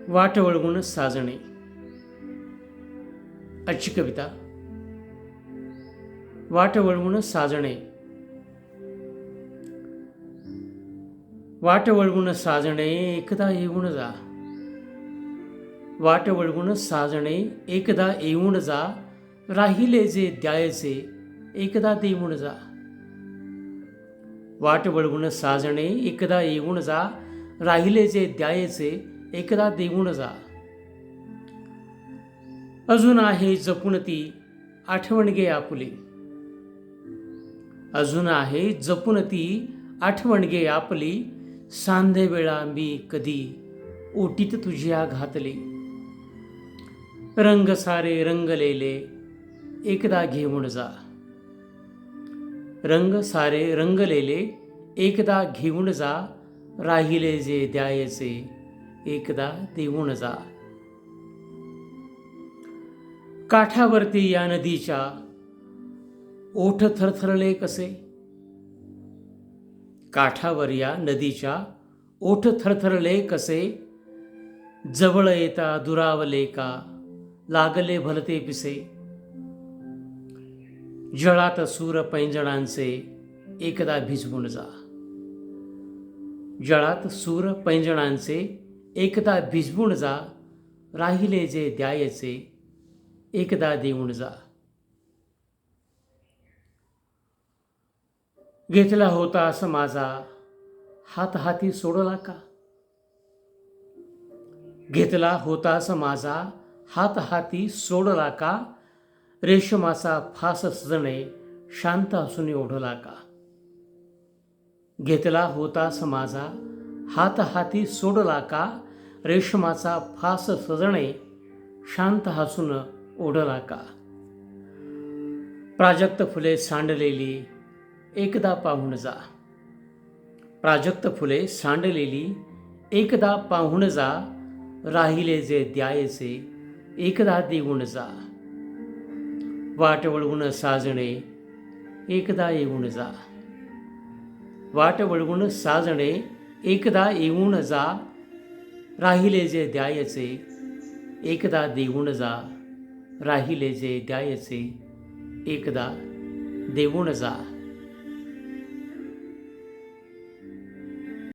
वाट वळवून साजणे. आजची कविता. वाट वळवून साजणे. वाट वळवून साजणे एकदा येऊन जा. वाट वळवून साजणे एकदा येऊन जा. राहिले जे द्यायचे एकदा देऊन जा. वाट वळवून साजणे एकदा येऊन जा. राहिले जे द्यायचे एकदा देऊन जा. अजून आहे जपून ती आठवण गे आपुली. अजून आहे जपून ती आठवण गे आपली. सांधे वेळा मी कधी ओटीत तुझ्या घातली. रंग सारे रंगलेले एकदा घेऊन जा. रंग सारे रंगलेले एकदा घेऊन जा. राहिले जे द्यायचे एकदा देऊन जा. काठावरती या नदीच्या ओठ थरथरले कसे. काठावर या नदीच्या ओठ थरथरले कसे. जवळ येता दुरावले का लागले भलते पिसे. जळात सूर पैंजणांचे एकदा भिजवून जा. जळात सूर पैंजणांचे एकदा भिजवून जा. राहिले जे द्यायचे एकदा देऊन जा. घेतला होतास माझा हात हाती सोडला का. घेतला होतास माझा हात हाती सोडला का. रेशमाचा फास सजणे शांत हसून ओढला का. घेतला होतास माझा हात हाती सोडला का. रेशमाचा फास सजणे शांत हसून ओढला का. प्राजक्त फुले सांडलेली एकदा पाहून जा. प्राजक्त फुले सांडलेली एकदा पाहून जा. राहिले जे द्यायचे एकदा देऊन जा. वाट वळवून साजणे एकदा येऊन जा. वाट वळवून साजणे एकदा येऊन जा. राहिले जे द्यायचे एकदा देऊन जा. राहिले जे द्यायचे एकदा देऊन जा.